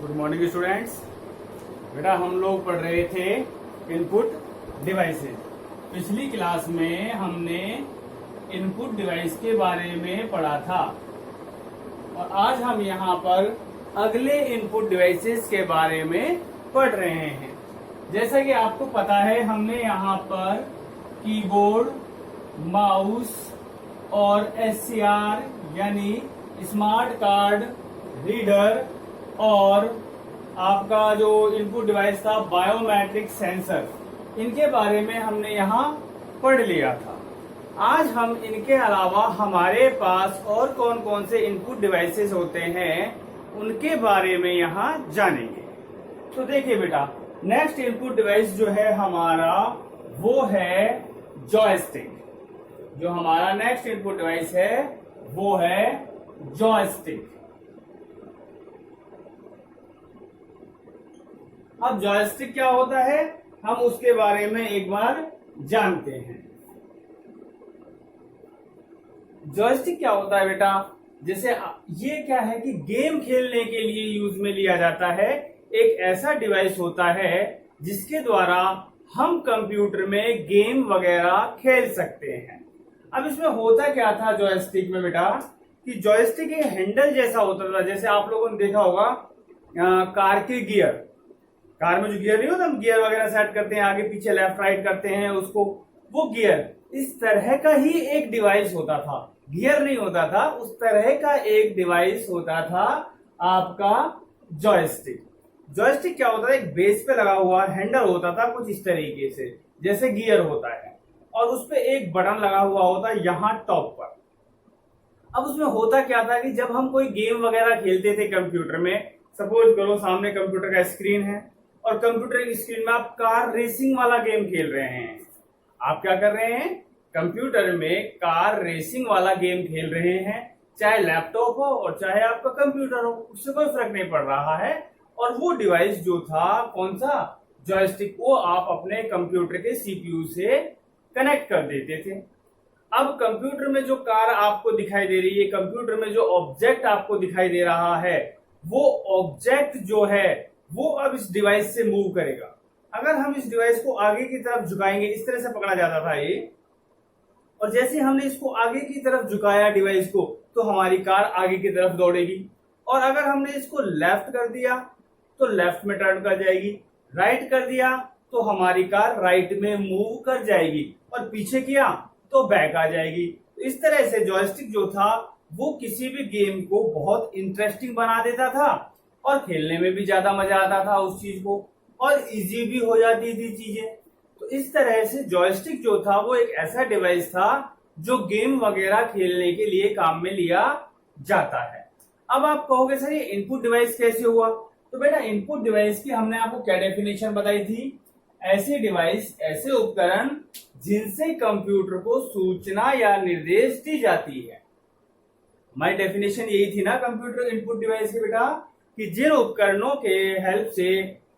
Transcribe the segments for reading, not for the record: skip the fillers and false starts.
Good morning students. बेटा हम लोग पढ़ रहे थे इनपुट डिवाइसेस। पिछली क्लास में हमने इनपुट डिवाइस के बारे में पढ़ा था और आज हम यहाँ पर अगले इनपुट डिवाइसेस के बारे में पढ़ रहे हैं। जैसा कि आपको पता है हमने यहाँ पर कीबोर्ड, माउस और एससीआर यानी स्मार्ट कार्ड रीडर और आपका जो इनपुट डिवाइस था बायोमेट्रिक सेंसर, इनके बारे में हमने यहाँ पढ़ लिया था। आज हम इनके अलावा हमारे पास और कौन कौन से इनपुट डिवाइसेस होते हैं उनके बारे में यहाँ जानेंगे। तो देखिए बेटा, नेक्स्ट इनपुट डिवाइस जो है हमारा वो है जॉयस्टिक। जो हमारा नेक्स्ट इनपुट डिवाइस है वो है जॉयस्टिक। अब जॉयस्टिक क्या होता है हम उसके बारे में एक बार जानते हैं। जॉयस्टिक क्या होता है बेटा, जैसे ये क्या है कि गेम खेलने के लिए यूज में लिया जाता है। एक ऐसा डिवाइस होता है जिसके द्वारा हम कंप्यूटर में गेम वगैरह खेल सकते हैं। अब इसमें होता क्या था जॉयस्टिक में बेटा, कि जॉयस्टिक एक हैंडल जैसा होता था। जैसे आप लोगों ने देखा होगा कार के गियर, कार में जो गियर नहीं होता, हम गियर वगैरह सेट करते हैं, आगे पीछे लेफ्ट राइट करते हैं उसको, वो गियर इस तरह का ही एक डिवाइस होता था। गियर नहीं होता था, उस तरह का एक डिवाइस होता था आपका जॉयस्टिक। जॉयस्टिक क्या होता था, एक बेस पे लगा हुआ हैंडल होता था कुछ इस तरीके से जैसे गियर होता है, और उस पे एक बटन लगा हुआ होता है यहाँ टॉप पर। अब उसमें होता क्या था कि जब हम कोई गेम वगैरह खेलते थे कंप्यूटर में, सपोज करो सामने कंप्यूटर का स्क्रीन है और कंप्यूटर की स्क्रीन में आप कार रेसिंग वाला गेम खेल रहे हैं। आप क्या कर रहे हैं, कंप्यूटर में कार रेसिंग वाला गेम खेल रहे हैं। चाहे लैपटॉप हो और चाहे आपका कंप्यूटर हो, उससे कोई फर्क नहीं पड़ रहा है। और वो डिवाइस जो था कौन सा, जॉयस्टिक, वो आप अपने कंप्यूटर के सीपीयू से कनेक्ट कर देते थे। अब कंप्यूटर में जो कार आपको दिखाई दे रही है, कंप्यूटर में जो ऑब्जेक्ट आपको दिखाई दे रहा है, वो ऑब्जेक्ट जो है वो अब इस डिवाइस से मूव करेगा। अगर हम इस डिवाइस को आगे की तरफ झुकाएंगे, इस तरह से पकड़ा जाता था ये, और जैसे हमने इसको आगे की तरफ झुकाया डिवाइस को, तो हमारी कार आगे की तरफ दौड़ेगी। और अगर हमने इसको लेफ्ट कर दिया तो लेफ्ट में टर्न कर जाएगी, राइट कर दिया तो हमारी कार राइट में मूव कर जाएगी, और पीछे किया तो बैक आ जाएगी। तो इस तरह से जॉयस्टिक जो था वो किसी भी गेम को बहुत इंटरेस्टिंग बना देता था और खेलने में भी ज्यादा मजा आता था उस चीज को, और इजी भी हो जाती थी चीजें। तो इस तरह से जॉयस्टिक जो था वो एक ऐसा डिवाइस था जो गेम वगैरह खेलने के लिए काम में लिया जाता है। अब आप कहोगे सर ये इनपुट डिवाइस कैसे हुआ, तो बेटा इनपुट डिवाइस की हमने आपको क्या डेफिनेशन बताई थी, ऐसे डिवाइस, ऐसे उपकरण जिनसे कंप्यूटर को सूचना या निर्देश दी जाती है। हमारी डेफिनेशन यही थी ना कंप्यूटर इनपुट डिवाइस की बेटा, कि जिन उपकरणों के हेल्प से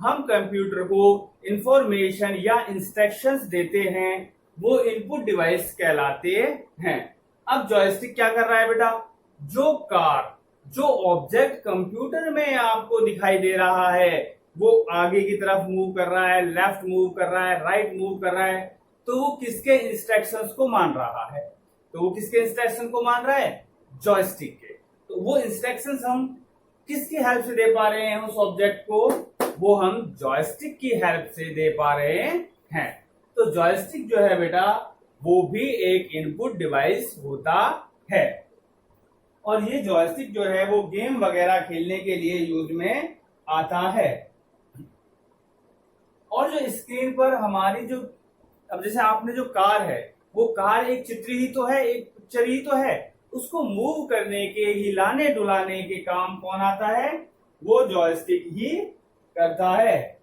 हम कंप्यूटर को इंफॉर्मेशन या इंस्ट्रक्शंस देते हैं वो इनपुट डिवाइस कहलाते हैं। अब जॉयस्टिक क्या कर रहा है बेटा, जो कार, जो ऑब्जेक्ट कंप्यूटर में आपको दिखाई दे रहा है वो आगे की तरफ मूव कर रहा है, लेफ्ट मूव कर रहा है, राइट मूव कर रहा है, तो वो किसके इंस्ट्रक्शंस को मान रहा है, तो वो किसके इंस्ट्रक्शन को मान रहा है, जॉयस्टिक के। तो वो इंस्ट्रक्शंस हम किसकी हेल्प से दे पा रहे हैं उस ऑब्जेक्ट को, वो हम जॉयस्टिक की हेल्प से दे पा रहे हैं। तो जॉयस्टिक जो है बेटा वो भी एक इनपुट डिवाइस होता है, और ये जॉयस्टिक जो है वो गेम वगैरह खेलने के लिए यूज में आता है। और जो स्क्रीन पर हमारी जो, अब जैसे आपने जो कार है, वो कार एक चित्र ही तो है, एक पिक्चर ही तो है, उसको मूव करने के, हिलाने डुलाने के काम कौन आता है, वो जॉयस्टिक ही करता है।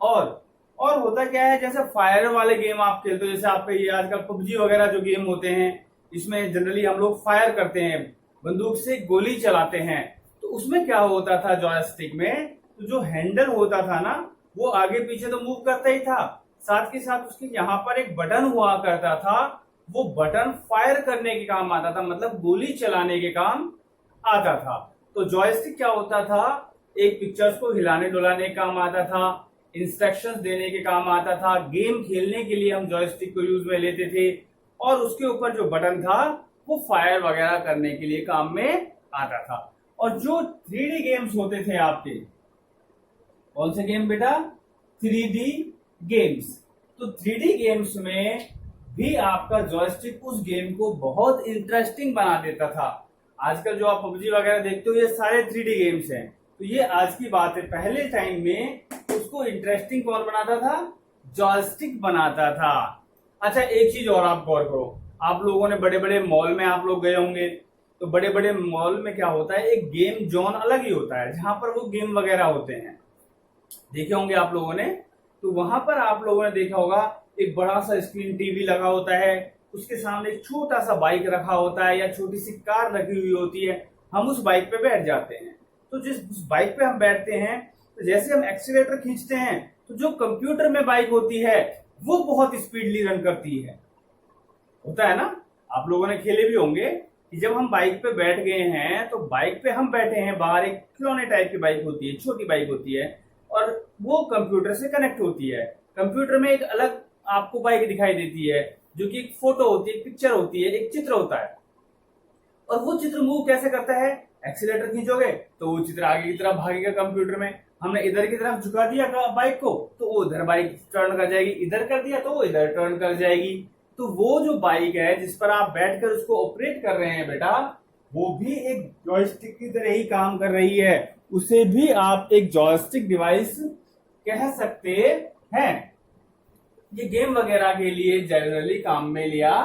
और होता क्या है, जैसे फायर वाले गेम आप खेलते हो, जैसे आपके ये आजकल पबजी वगैरह जो गेम होते हैं, इसमें जनरली हम लोग फायर करते हैं, बंदूक से गोली चलाते हैं। तो उसमें क्या होता था जॉयस्टिक में, तो जो हैंडल होता था ना वो आगे पीछे तो मूव करता ही था, साथ के साथ उसके यहाँ पर एक बटन हुआ करता था, वो बटन फायर करने के काम आता था, मतलब गोली चलाने के काम आता था। तो जॉयस्टिक क्या होता था, एक पिक्चर्स को हिलाने डुलाने का काम आता था, इंस्ट्रक्शंस देने के काम आता था, गेम खेलने के लिए हम जॉयस्टिक को यूज में लेते थे, और उसके ऊपर जो बटन था वो फायर वगैरह करने के लिए काम में आता था। और जो 3D गेम्स होते थे आपके, कौन से गेम बेटा, 3D गेम्स, तो 3D गेम्स में भी आपका जॉयस्टिक उस गेम को बहुत इंटरेस्टिंग बना देता था। आजकल जो आप पबजी वगैरह देखते हो ये सारे 3D गेम्स हैं, तो ये आज की बात है। पहले टाइम में उसको इंटरेस्टिंग कौन बनाता था, जॉयस्टिक बनाता था। अच्छा, एक चीज और आप गौर करो, आप लोगों ने बड़े बड़े मॉल में आप लोग गए होंगे, तो बड़े बड़े मॉल में क्या होता है, एक गेम जोन अलग ही होता है जहां पर वो गेम वगैरह होते हैं, देखे होंगे आप लोगों ने। तो वहां पर आप लोगों ने देखा होगा एक बड़ा सा स्क्रीन टीवी लगा होता है, उसके सामने एक छोटा सा बाइक रखा होता है या छोटी सी कार रखी हुई होती है, हम उस बाइक पे बैठ जाते हैं। तो जिस बाइक पे हम बैठते हैं, तो जैसे हम एक्सीलेटर खींचते हैं तो जो कंप्यूटर में बाइक होती है वो बहुत स्पीडली रन करती है, होता है ना। आप लोगों ने खेले भी होंगे कि जब हम बाइक पे बैठ गए हैं तो बाइक पे हम बैठे हैं, बाहर एक खिलौने टाइप की बाइक होती है, छोटी बाइक होती है, और वो कंप्यूटर से कनेक्ट होती है। कंप्यूटर में एक अलग आपको बाइक दिखाई देती है जो कि एक फोटो होती है, एक पिक्चर होती है, एक चित्र होता है, और वो चित्र मूव कैसे करता है, एक्सीलेटर खींचोगे तो वो चित्र आगे की तरफ भागेगा कंप्यूटर में। हमने इधर की तरफ झुका दिया बाइक को तो वो उधर बाइक टर्न कर जाएगी, इधर कर दिया तो वो इधर टर्न कर जाएगी। तो वो जो बाइक है जिस पर आप बैठकर उसको ऑपरेट कर रहे हैं बेटा, वो भी एक जॉयस्टिक की तरह ही काम कर रही है, उसे भी आप एक जॉयस्टिक डिवाइस कह सकते हैं। ये गेम वगैरह के लिए जनरली काम में लिया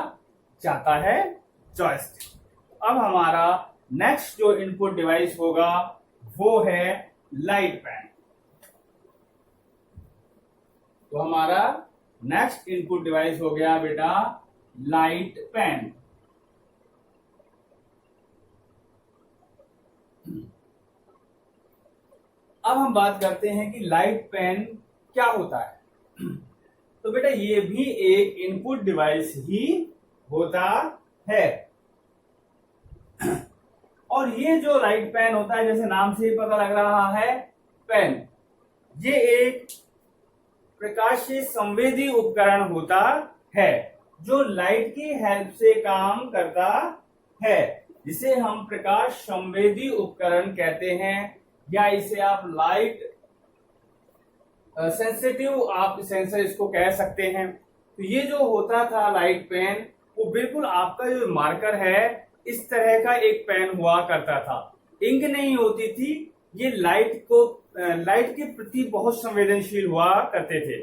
जाता है जॉयस्टिक। अब हमारा नेक्स्ट जो इनपुट डिवाइस होगा वो है लाइट पेन। तो हमारा नेक्स्ट इनपुट डिवाइस हो गया बेटा लाइट पेन। अब हम बात करते हैं कि लाइट पेन क्या होता है। तो बेटा ये भी एक इनपुट डिवाइस ही होता है, और ये जो लाइट पेन होता है, जैसे नाम से ही पता लग रहा है पेन, ये एक प्रकाश संवेदी उपकरण होता है जो लाइट की हेल्प से काम करता है, जिसे हम प्रकाश संवेदी उपकरण कहते हैं, या इसे आप लाइट सेंसिटिव आप सेंसर इसको कह सकते हैं। तो ये जो होता था लाइट पेन, वो बिल्कुल आपका जो मार्कर है इस तरह का एक पेन हुआ करता था, इंक नहीं होती थी, ये लाइट के प्रति बहुत संवेदनशील हुआ करते थे।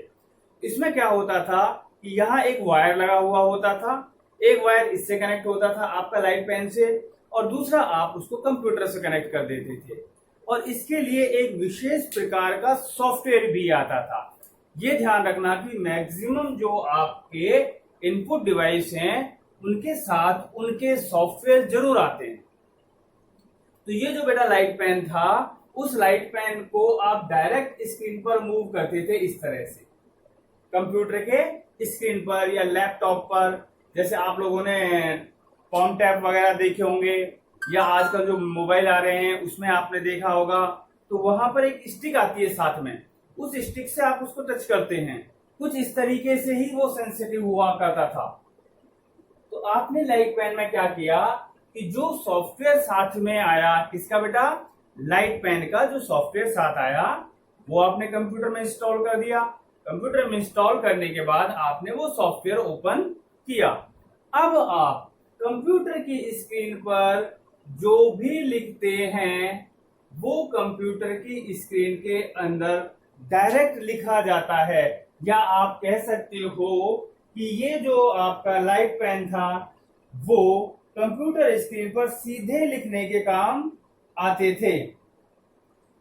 इसमें क्या होता था कि यहाँ एक वायर लगा हुआ होता था, एक वायर इससे कनेक्ट होता था आपका लाइट पेन से, और दूसरा आप उसको कंप्यूटर से कनेक्ट कर देते थे, और इसके लिए एक विशेष प्रकार का सॉफ्टवेयर भी आता था। ये ध्यान रखना कि मैक्सिमम जो आपके इनपुट डिवाइस हैं उनके साथ उनके सॉफ्टवेयर जरूर आते हैं। तो ये जो बेटा लाइट पेन था, उस लाइट पेन को आप डायरेक्ट स्क्रीन पर मूव करते थे इस तरह से, कंप्यूटर के स्क्रीन पर या लैपटॉप पर। जैसे आप लोगों ने पॉम टैप वगैरह देखे होंगे, या आजकल जो मोबाइल आ रहे हैं उसमें आपने देखा होगा, तो वहां पर एक स्टिक आती है साथ में, उस स्टिक से आप उसको टच करते हैं, कुछ इस तरीके से ही वो सेंसिटिव हुआ करता था। तो आपने लाइट पेन में क्या किया कि जो सॉफ्टवेयर साथ में आया, किसका बेटा, लाइट पेन का जो सॉफ्टवेयर साथ आया वो आपने कंप्यूटर में इंस्टॉल कर दिया। कंप्यूटर में इंस्टॉल करने के बाद आपने वो सॉफ्टवेयर ओपन किया। अब आप कंप्यूटर की स्क्रीन पर जो भी लिखते हैं वो कंप्यूटर की स्क्रीन के अंदर डायरेक्ट लिखा जाता है, या आप कह सकते हो कि ये जो आपका लाइट पेन था वो कंप्यूटर स्क्रीन पर सीधे लिखने के काम आते थे,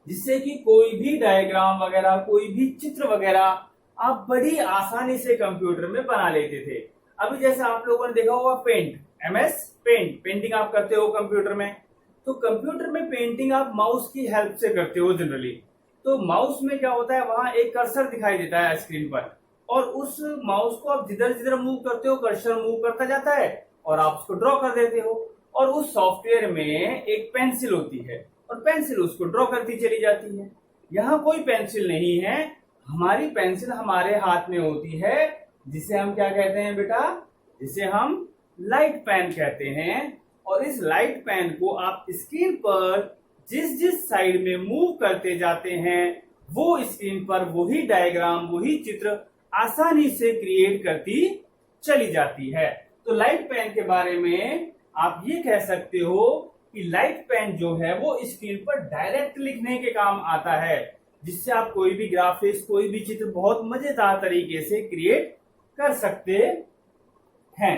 जिससे कि कोई भी डायग्राम वगैरह, कोई भी चित्र वगैरह आप बड़ी आसानी से कंप्यूटर में बना लेते थे। अभी जैसे आप लोगों ने देखा होगा पेंट, MS पेंट, पेंटिंग आप करते हो कंप्यूटर में, तो कंप्यूटर में पेंटिंग आप माउस की हेल्प से करते हो जनरली। तो माउस में क्या होता है, वहां एक कर्सर दिखाई देता है स्क्रीन पर, और उस माउस को आप जिधर जिधर मूव करते हो कर्सर मूव करता जाता है और आप उसको ड्रॉ कर देते हो। और उस सॉफ्टवेयर में एक पेंसिल होती है, और पेंसिल उसको ड्रॉ करती चली जाती है। यहाँ कोई पेंसिल नहीं है, हमारी पेंसिल हमारे हाथ में होती है, जिसे हम क्या कहते हैं बेटा, जिसे हम लाइट पेन कहते हैं। और इस लाइट पेन को आप स्क्रीन पर जिस जिस साइड में मूव करते जाते हैं वो स्क्रीन पर वही डायग्राम, वही चित्र आसानी से क्रिएट करती चली जाती है। तो लाइट पेन के बारे में आप ये कह सकते हो कि लाइट पेन जो है वो स्क्रीन पर डायरेक्ट लिखने के काम आता है, जिससे आप कोई भी ग्राफिक्स, कोई भी चित्र बहुत मजेदार तरीके से क्रिएट कर सकते हैं।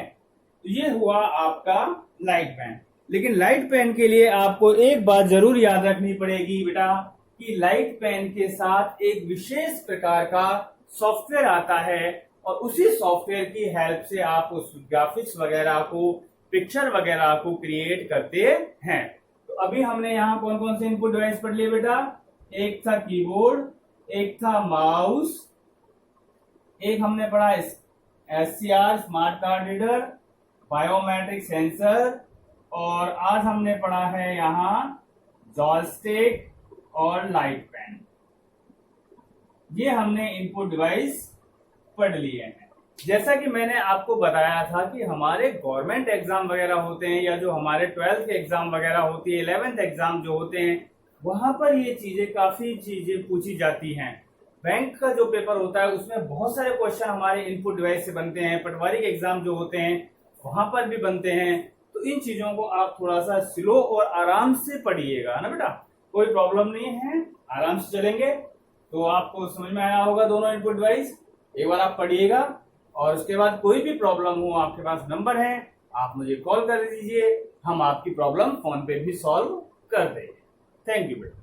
तो ये हुआ आपका लाइट पेन। लेकिन लाइट पेन के लिए आपको एक बात जरूर याद रखनी पड़ेगी बेटा, कि लाइट पेन के साथ एक विशेष प्रकार का सॉफ्टवेयर आता है और उसी सॉफ्टवेयर की हेल्प से आप उस ग्राफिक्स वगैरह को, पिक्चर वगैरह को क्रिएट करते हैं। तो अभी हमने यहाँ कौन कौन से इनपुट डिवाइस पढ़ लिए बेटा, एक था कीबोर्ड, एक था माउस, एक हमने पढ़ा SCR smart card reader, biometric sensor, और आज हमने पढ़ा है यहाँ जॉयस्टिक और लाइट पेन। ये हमने इनपुट डिवाइस पढ़ लिए हैं। जैसा कि मैंने आपको बताया था कि हमारे गवर्नमेंट एग्जाम वगैरह होते हैं, या जो हमारे 12th के एग्जाम वगैरह होती है, 11th एग्जाम जो होते हैं, वहां पर ये चीजें, काफी चीजें पूछी जाती हैं। बैंक का जो पेपर होता है उसमें बहुत सारे क्वेश्चन हमारे इनपुट डिवाइस से बनते हैं। पटवारी के एग्जाम जो होते हैं वहां पर भी बनते हैं। तो इन चीजों को आप थोड़ा सा स्लो और आराम से पढ़िएगा ना बेटा, कोई प्रॉब्लम नहीं है, आराम से चलेंगे। तो आपको समझ में आया होगा दोनों इनपुट डिवाइस। एक बार आप पढ़िएगा और उसके बाद कोई भी प्रॉब्लम हो, आपके पास नंबर है, आप मुझे कॉल कर दीजिए, हम आपकी प्रॉब्लम फोन पे भी सॉल्व कर देंगे। थैंक यू बेटा।